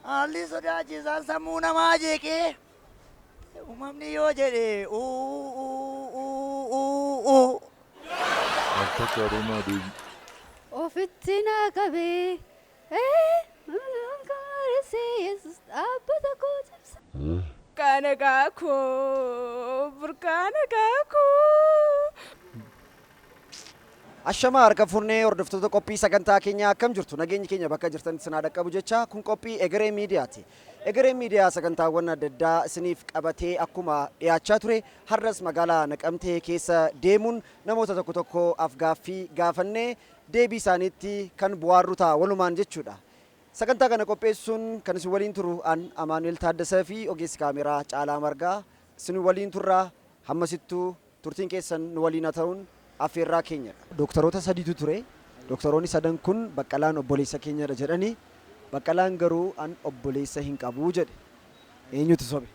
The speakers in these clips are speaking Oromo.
Haalli sodaachiisaan sammuu namaa jeeqee uumamni yoo jedhe Akka karoonaa deebi. Ofitti naa qabee Yesus dhaabbata koo cabsa. Burkaana gaakoo burkaana gaakoo. Ashamaa harka furnee hordoftoota qophii sagantaa keenyaa akkam jirtu nageenyi keenya bakka jirtanitti sinaa dhaqqabu jecha kun qophii Egeree Miidiyaati. Egeree Miidiyaa sagantaawwan adda addaa isiniif qabatee akkuma dhiyaachaa ture har'as magaalaa Naqamtee keessa deemuun namoota tokko tokko afgaaffii gaafannee deebii isaaniitti kan bu'aarru ta'a walumaan jechuudha. Sagantaa kana qopheessuun kan isin waliin turu an Amaanuel Taaddasaa fi ogeessi kaameraa Caalaa Margaa isin waliin turraa hammasittuu turtiin keessan nu waliin haa ta'uun affeerraa keenya. Dooktaroota sadiitu ture. Dooktaroonni sadan kun Baqqalaan obboleessa keenyadha jedhanii Baqqalaan garuu an obboleessa hin qabu jedhe. Eenyutu sobe?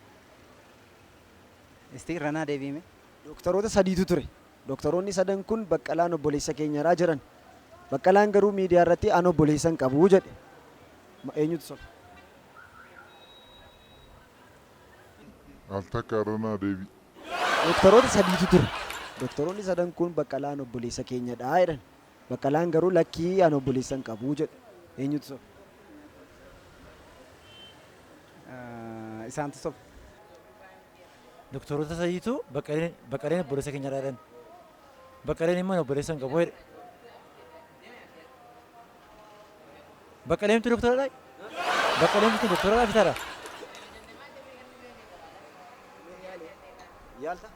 Isti irranaa deebiime. Dooktaroota sadiitu ture. Dooktaroonni sadan kun Baqqalaan obboleessa keenyadha jedhan. Baqqalaan garuu miidiyaa irratti an obboleessa hin qabu jedhe. Eenyutu sobe? Al takkaarranaa deebi. Dooktaroota sadiitu ture. Doktoroonni sadan kun Baqqalaan obboleessa keenyadha jedhan. Baqqalaan garuu lakkii an obboleessa hin qabu jedhe. Eenyutu sobe? Isaantu sobe. Doktoroota sadiitu Baqqaleen obboleessa keenyadha jedhan. Baqqaleen immoo obboleessa hin qabu jedhe. Baqqaleentu doktoradha? Baqqaleentu doktoradha fitaadha? Yaalta?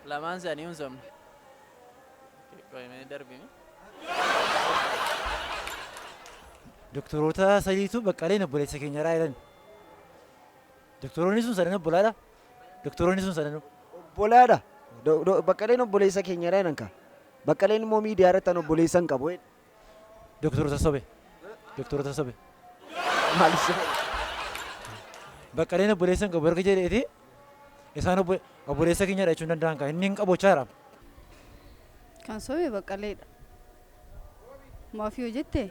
Lamaan isaanii hin sobne. Qoyimee darbime. Doktoroota sadiitu Baqqaleen obboleessa keenyadha jedhan. Doktoroonni sun sadan obbolaadha? Doktoroonni sun sadan Obbolaadha. Baqqaleen obboleessa keenyadha jedhan ka. Baqqaleen immoo miidiyaa irratti an obboleessa hin qabu jedhe. doktoroota sobe. Doktoroota sobe. Maaliif sobe? Baqqaleen obboleessa hin qabu erga jedheeti isaan obboleessa keenyadha jechuun danda'an kan inni hin qabochaa jira. Kan sobe Baqqaleedha. Maaf yoo jette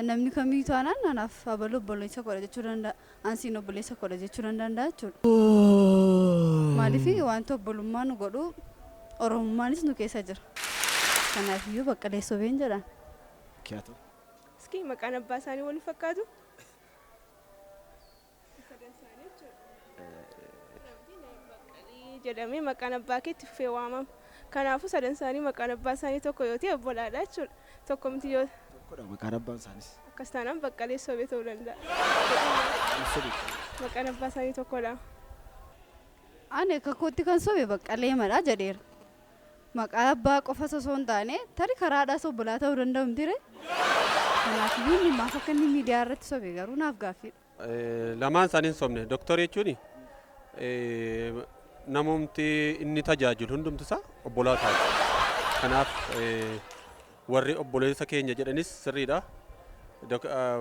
namni kamiyyuu taanaan anaaf abaluu obboleessa godha jechuu danda'a. Ansiin obboleessa godha jechuu nan danda'a jechuudha. Maaliif wanta obbolummaa nu godhu Oromummaanis nu keessa jira. Kanaafiyyuu Baqqalee sobeen jedhan. Kiyatu. Iski maqaan abbaa isaanii wal fakkaatu? jedhamee maqaan abbaa keetti fufee waamama. Kanaafuu sadan isaanii maqaan abbaa isaanii tokko yoo ta'e obbolaadha jechuudha. Tokko miti yoo Tokkodha maqaan abbaan isaanis. akkas taanaan Baqqalee sobee ta'uu danda'a. Maqaan abbaa isaanii tokkodha. Ani kakootti kan sobe Baqqalee madha jedheera. Maqaa abbaa qofa osoo hin taane tarii karaadhaas obbolaa ta'uu danda'u mitiire. Kanaafiyyuu inni maaf akka inni miidiyaa irratti sobe garuu naaf gaaffiidha. Lamaan isaanii hin sobne. Dooktarii jechuun namumti inni tajaajilu hundumti isaa obbolaa taati. Kanaaf warri obboleessa keenya jedhanis sirriidha.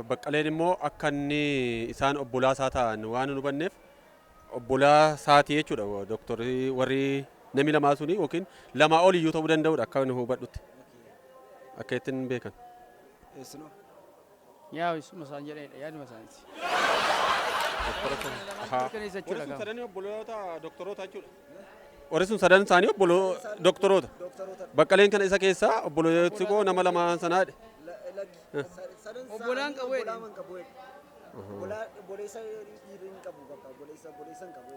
Baqqaleen immoo akka inni isaan obbolaa isaa ta'an waan nu hubanneef obbolaa isaatii jechuudha. Dooktarii warri namni lamaa suni yookiin lamaa ol iyyuu ta'uu danda'udha akka nu hubadhutti. Akka ittiin beekan. Yaa isuma isaan jedhedha yaaduma isaaniiti. Warri sun sadan isaanii doktoroota. Baqqaleen kana isa keessaa obboleessi koo nama lamaan sanaadha. Obbolaan qabu jedhe. Obboleessa hin qabu bakka obboleessa hin qabu.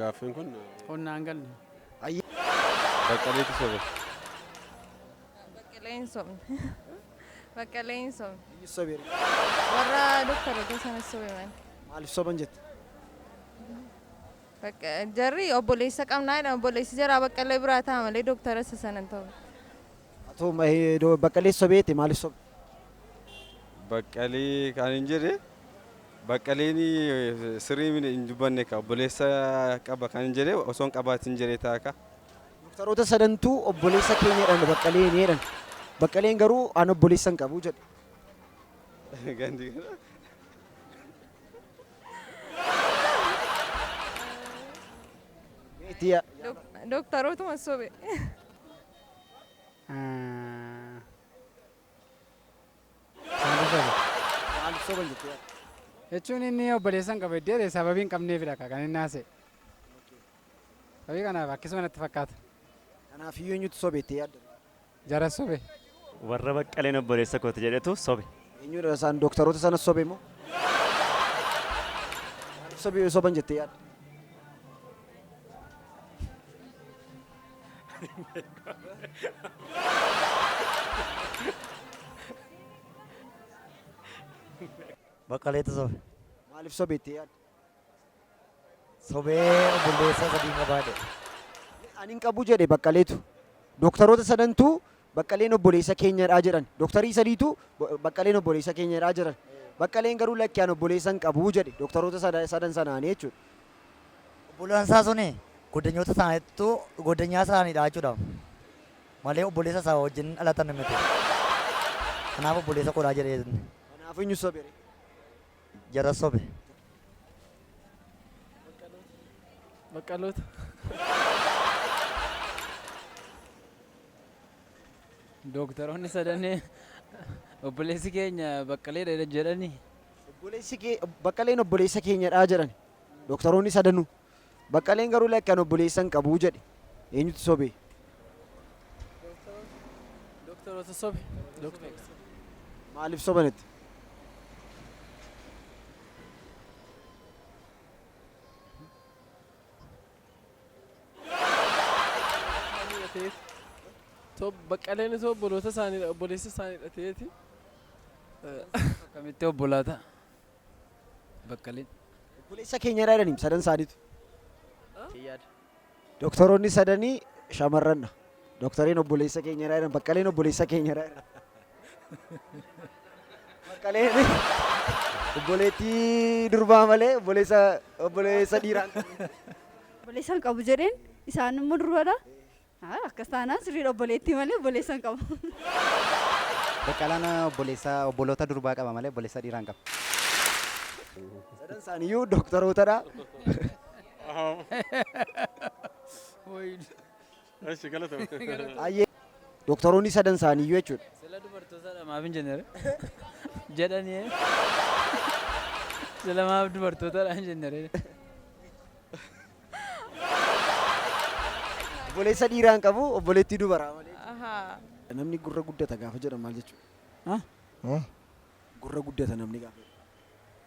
Gaaffiin kun Qonnaan galle. Baqqaleetu sobe. Baqqaleen sobne. Baqqaleen sobne. Sobe. Warra doktoroota sanas sobe man. Maaliif soban jette? Jarri obboleessa qabnaa jedhama. Obboleessi jaraa Baqqalee biraa ta'a malee doktora isa sanan ta'u. Baqqalee sobeeti maaliif sobe? Baqqalee kan hin jirre Baqqaleen sirrii hin dubbanne ka obboleessa qaba kan hin jirre osoo hin qabaatin jiree taaka. Doktoroota sadantuu obboleessa keenyadhaan Baqqaleen jedhan. Baqqaleen garuu an obboleessa hin qabu jedhe. Gandi. Doktorootuma sobe. soban jettee yaadda? Jechuun inni obboleessan qaba iddoo sababii hin qabneefidha kan inni haasa'e. Sababii kanaaf akkasuma natti fakkaata. Kanaaf iyyuu eenyutu sobe jettee yaadda? Jara sobe. Warra baqqaleen obboleessa kooti jedhetu sobe. Eenyudha isaan dooktaroota sanas sobe moo? Maaliif soban jettee yaadda? Baqqaleetu sobe. Maaliif sobe jettee yaadda? Sobee obboleessa sadii qabaadhe. Ani hin qabu jedhe baqqaleetu. Dooktaroota sadantuu baqqaleen obboleessa keenyadhaa jedhan. Dooktarii sadiitu baqqaleen obboleessa keenyadhaa jedhan. Baqqaleen garuu lakkiyaan obboleessa hin qabu jedhe dooktaroota sadan sanaanii jechuudha. Obbolaan isaa suni goddanyoota isaaniittu goddanyaa isaaniidha jechuudha. Malee obboleessa isaa wajjin dhalatan miti. Kanaaf obboleessa kodhaa jedhee. Kanaaf eenyu sobe? Jara sobe. Baqqaloota. Dooktaroonni sadanii obboleessi keenya baqqaleedha jedhanii. Baqqaleen obboleessa keenyadhaa jedhan. Dooktaroonni sadanuu. Baqqaleen garuu lakkiyaan obboleessa hin qabu jedhe. Eenyutu sobe? Dooktaroota sobe. Maaliif sobanitti? Baqqaleen isoo obboloota isaaniidha obboleessa isaaniidha ta'eeti. Akkamitti obbolaata? Baqqaleen. Obboleessa keenyadhaa jedhanii sadan isaaniitu. Doktoroonni sadanii shamarranna. Doktariin obboleessa keenyadhaa jedhan baqqaleen obboleessa keenyadhaa jedhan. Baqqaleen obboleettii durbaa malee obboleessa dhiiraan. Obboleessan qabu jedheen isaan immoo durbaadha. Akkas taanaan sirriidha obboleettii malee obboleessan qabu. Baqqalaan obboloota durbaa qaba malee obboleessa dhiiraan qaba. Sadan isaaniiyyuu doktorootadha. Doktoroonni sadan isaaniiyyuu jechuudha. Sila dubartootadha maaf hin jennere? Jedhanii sila maaf dubartootadha hin jennere? Obboleessa dhiiraan qabu obboleettii dubaraa malee. Namni gurra guddata gaafa jedhan maal jechuudha? Gurra guddata namni gaafa.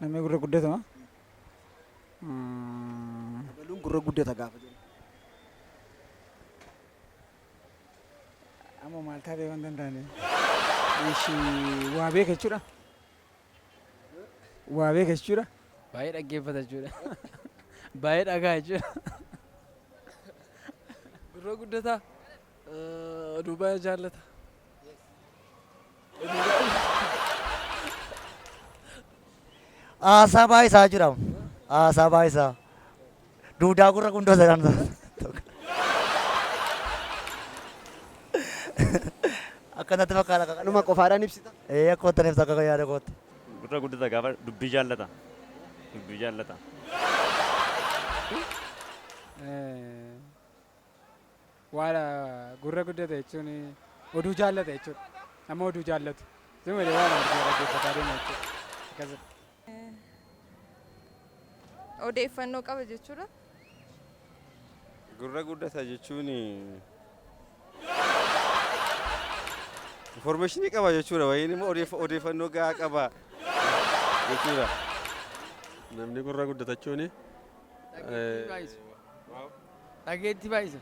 Namni gurra guddata maa? Dabaluun gurra guddata gaafa jedhan. Amma maal taatee waan danda'anii? Waa beeka jechuudha. Waa beeka jechuudha. Baay'ee dhaggeeffata jechuudha. Baay'ee dhagaa jechuudha. Gurra guddataa oduu baay'ee jaallata. Haasaa baay'isaa jira. Haasaa baay'isaa. Duudaa gurra gundoo jedhan. Akkanatti fakkaata. Kanuma qofaadhaan ibsita. Akka ottan ibsa akka yaada kootti. Gurra guddata gaafa dubbii jaallata. Dubbii jaallata. Waala gurra guddata jechuun oduu jaallata jechuudha. Nama oduu jaallatu. Sima malee waan argee dhaggeeffataa deema jechuudha. Odeeffannoo qaba jechuudha. Gurra guddata jechuun informationii qaba jechuudha. Wayiin immoo odeeffannoo gahaa qaba jechuudha. Namni gurra guddatachuun dhageetti baay'isa.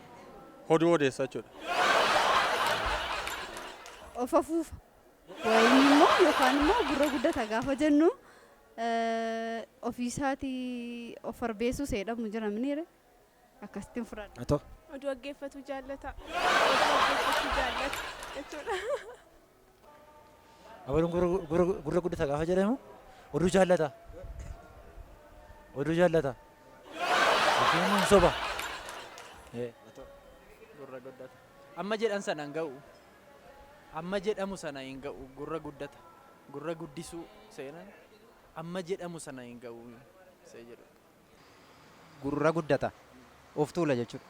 Oduu odeessaa jechuudha. Of afuufa. Wayiin immoo yookaan immoo gurra guddata gaafa jennu ofiisaatii of arbeessuu seedhamu jira miniire akkasittiin fudhadha. Atoo. Oduu dhaggeeffatu jaallata. Oduu dhaggeeffatu jaallata jechuudha. Abaluun gurra guddata gaafa jedhamu oduu jaallata. Oduu jaallata. Yookiin immoo hin soba. Gurra guddata. Amma jedhan sana hin ga'u. Amma jedhamu sana hin ga'u gurra guddata. Gurra guddisuu seenan amma jedhamu sana hin ga'u see jedhu. Gurra guddata. Of tuula jechuudha.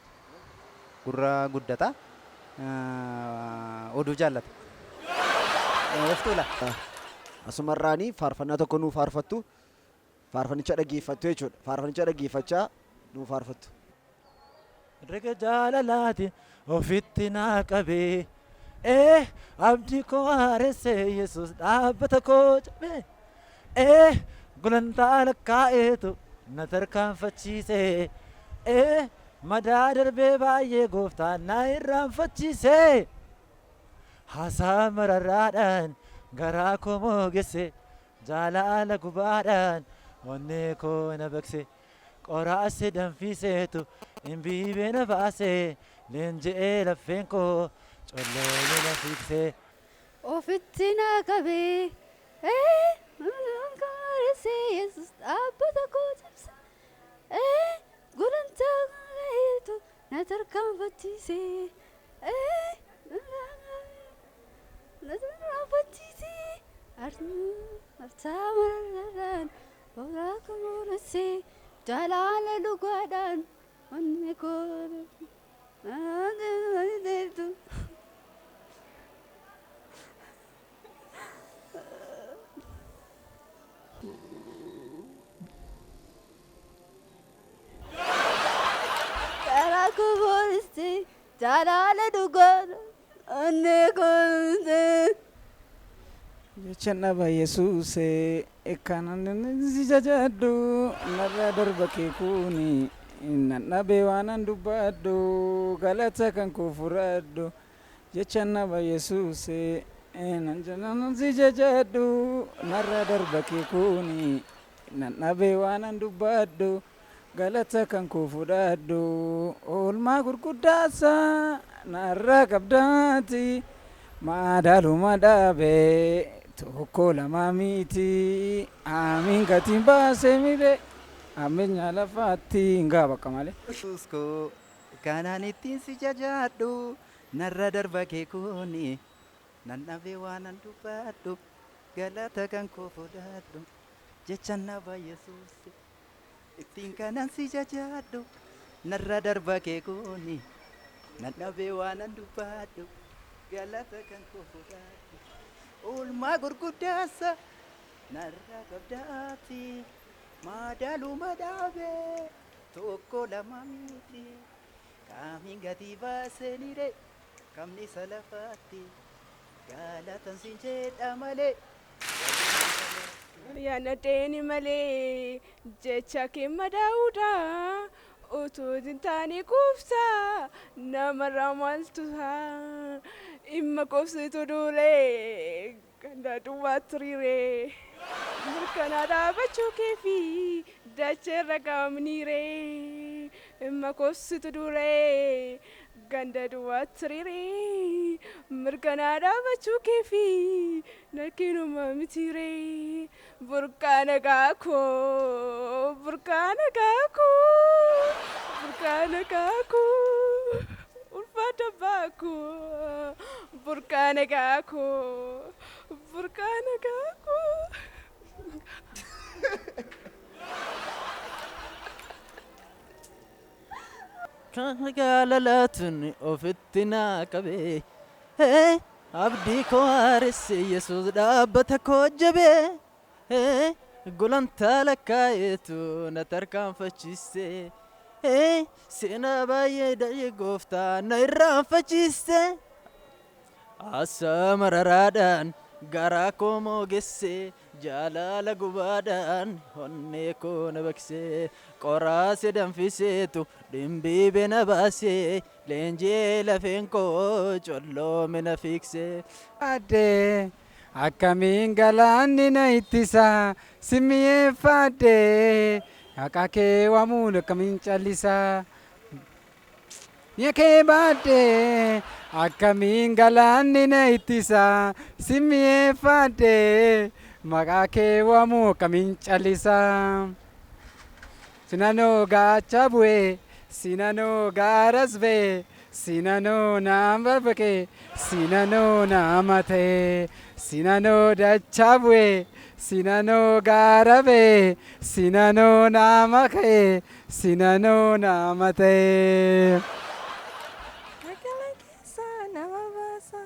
Gurra guddata. Oduu jaallata. Of tuula. asumarraanii faarfannaa tokko nuu faarfattu faarfannicha dhaggeeffattu jechuudha. Faarfannicha dhaggeeffachaa nuu faarfattu. Rega jaalalaati ofitti naa qabee abdii koo haaressee Yesuus dhaabbata koo cabee gulantaa lakkaa'eetu na tarkaanfachiisee madaa darbee baay'ee gooftaan na irraanfachiisee haasaa mararraadhaan garaa koo moogesse jaalala gubaadhaan onnee koo na bakse qoraase danfiseetu imbiibee na baasee leenji'ee laffeen koo colloolee na fiiksee. Ofitti naa qabee Yesus dhaabbata koo cabse gulantaa gaageetu na tarkaanfachiisee hartaa mararraan horaa koo mooressee jaalala dhugaadhaan onnee koo garaa koo mooressee jaalala dhugaadhaan onnee koo Jechanaba Yesuuse kanan jajaddu narra darba kee kuni nannabe waanan dubbaddu galata kan koo fudhadhu jechanaba Yesuuse nan jajaddu narra darba kee kuni nannabe waanan dubbaddu galata kan koo fudhadhu oolmaa gurguddaasa narra qabdaati madaaluma dhaabee tokko lama miti amiin gatiin baasee mire amiin lafaatti hin gaaba kamale. Yesuusko kanaan ittiin si jajadhu narra darba kee kuni nan dhabee waanan dubbadhu galata kan koo fudhadhu jecha naba Yesuus ittiin kanaan si jajadhu narra darba kee kuni nan dhabee waanan dubbadhu galata kan koo fudhadhu. Oolmaa gurguddaasa narra qabdaati madaaluma dhaabee tokko lama miti kaamiin gatii baasee nire kamni isa lafaatti galatan siin jedha malee. Yaanadheeni malee jecha kee madaa'uudha utuu hin taane kuufsaa namarraa maaltu haa. Imma qobsitu duulee ganda duwwaa turiiree mirkanaa dhaabachuu kee fi dachee irra qaamniiree imma qobsitu duulee ganda duwwaa turiiree mirkanaa dhaabachuu kee fi nakkinuma mitiiree burqaana gaakoo burqaana gaakoo burqaana gaakoo. Ulfata baku burkana gaku burkana gaku Jaalalaatun ofitti naa qabee abdii koo haaresse Yesuus dhaabbata koo jabee gulantaa lakkaa'eetu na tarkaanfachiisee. Seenaa baay'ee da'ee gooftaa na irraanfachiiste haasaa mararaadhaan garaa koo moogesse jaalala gubaadhaan onnee koo na bakse qoraase danfiseetu dhimbiibe na baase leenjii lafeen koo colloome na fiikse. Adde akkamiin galaanni na ittisa simmiyeeffadde. Akake wamuun akkamiin callisaa mi'a kee baadde akkamiin galaanni na ittisa simmiyeeffadde maqaa kee waamuu akkamiin callisaa sinanoo gaacha bu'ee sinanoo gaaras ba'ee sinanoo naam barbaqee sinanoo naama ta'ee sinanoo dachaa bu'ee. Sinanoo gaarabe sinanoo nama ka'e sinanoo nama ta'e. Akkala keessa nama baasa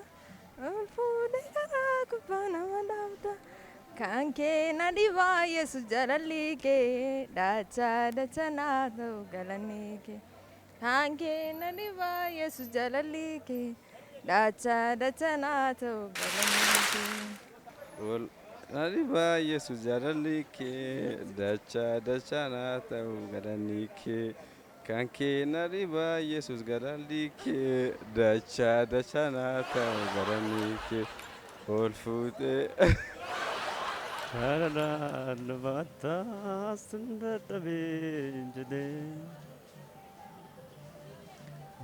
ol fuudhee karaa gubbaa nama dhaabda Kan kee na dhibaa Yesus jaalalli kee dachaa dachaa naa ta'u galanni kee. Kan kee na dhibaa Yesus jaalalli kee dachaa dachaa naa ta'u galanni kee. Nadiba Yesus jaalalli kee dachaa dachaa naa ta'u galanni kee. Kan kee nadiba Yesus jaalalli kee dachaa dachaa naa ta'u galanni kee. Ol fuutee. Jaalala lubaataa sindadhabee jedhee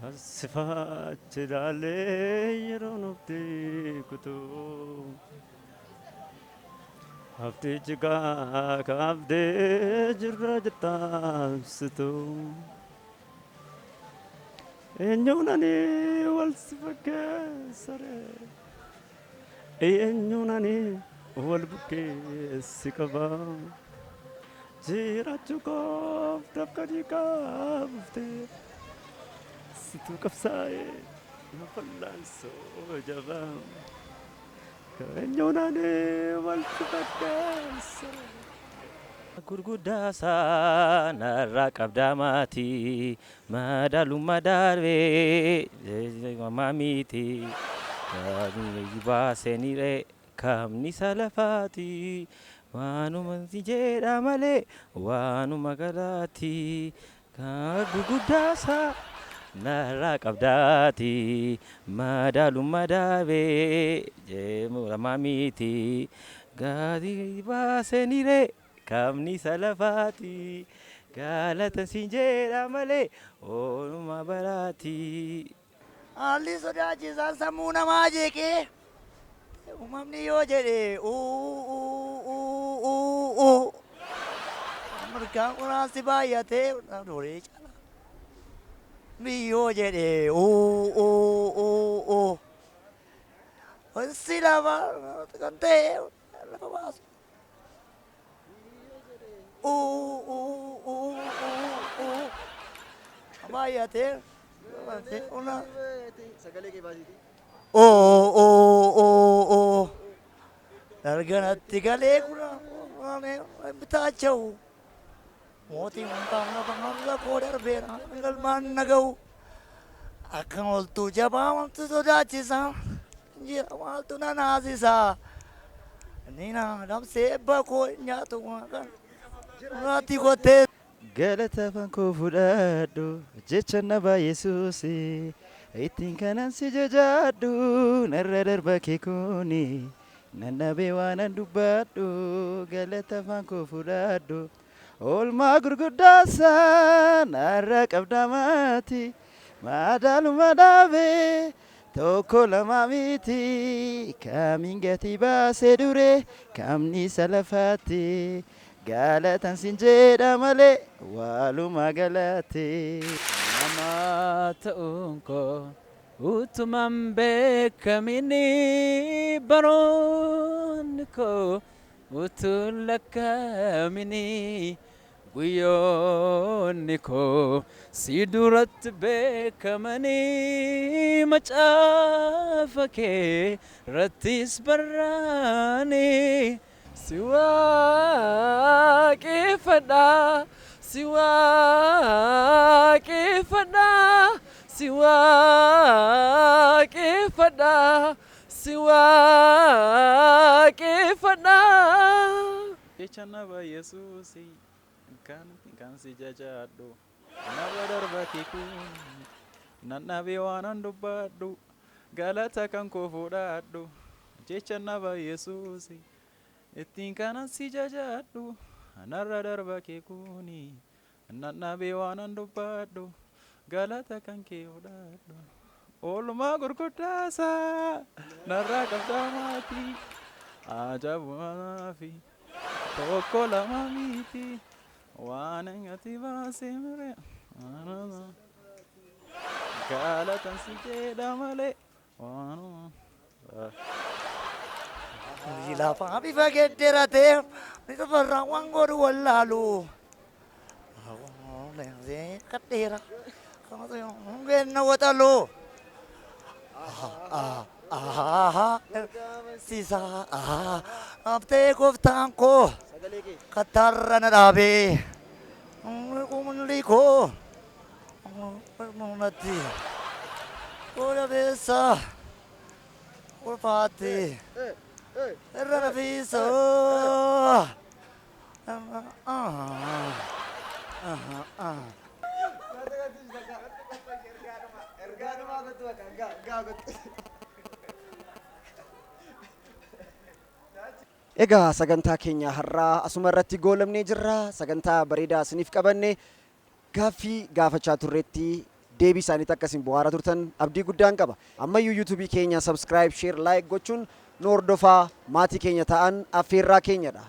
Asifaachi ilaalee yeroo nuti kutuu Haftichi kaafdee jirra jettaansitu Eenyuun ani wal si fakkeessare Eenyuun ani wal bukkeessi qaba jiraachuu koof dafqanii kaaftee situu qabsaa'ee na fallaansoo jaba keenyuun ani wal si fakkeessa. Gurguddaa saanarraa qabdaa maatii madaalummaa darbee mamaa miti baaseeniree. Kamni salafaati waanuma si jedha malee waanuma galaati gurguddaasa narraa qabdaati madaalummaa daabee jeemuramaa miti gaarii baaseeniree kamni salafaati galata si jedha malee waanuma baraati. Haalli sodaachisaan sammuu namaa jeeqee. Uumamni yoo jedhe Ameerikaan quraansi baay'atee doree cala. Biyyoo jedhe wansi lafa kan ta'e lafa baasu. Baay'atee sagalee kee baasiiti. Darganatti galee kuna bitaacha'u mootiin hundaa'u lafa koo darbeera galmaan naga'u akkam oltuu jabaa wanti sodaachisa jira maaltu na naasisa inni na damsee eebba koo nyaatu kan nyaatti kottee. Galata fankoo fudhadhu jecha naba Yesuusi. Ittiin kanan si jajaadhu narra darba kee kuni nannabee waanan dubbadhu galata fankoo fudhadhu oolmaa gurguddaasa narra qabdaa maati madaaluma dhaabee tokko lama miti kamiin gatii baasee dure kamni salafaatti galatan sin jedha malee waaluma galate. Nama ta'uun koo utuman beekamini baroonni koo utuun lakkaamini guyyoonni koo si duratti beekamani macaafa kee irrattis barraani si waaqeffadha. Siwaqeffadha jecha naba Yesuusi kan si jajaadhu naba darba kee kun nannabee waanan dubbadhu galata kan koo fudhadhu jecha naba Yesuusi ittiin kanan si jajaadhu narra darba kee kuni nannabee waanan dubbadhu galata kan kee fudhadhu oolmaa gurguddaasa narraa qabdaa maatii ajaa'ibumaa fi tokko lama miti waan ati baasee mire galatan si jedha malee waanuma. Lafaa bifa gedderatee bifa farraawwan godhu wallaalu. Kadheera. Kan beekna waxaloo. Sisa abtee gooftaan koo kattaarra na dhaabee umulli koo natti ola beessa ulfaatti irra rafiisa Egaa sagantaa keenya har'aa asuma irratti goolabnee jirra. Sagantaa bareedaa isiniif qabanne gaaffii gaafachaa turreetti deebii isaaniitti akkasiin bu'aara turtan abdii guddaan qaba. Ammayyuu yuutuubii keenya subscribe, share, like gochuun nu hordofaa maatii keenya ta'an affeerraa keenyadha.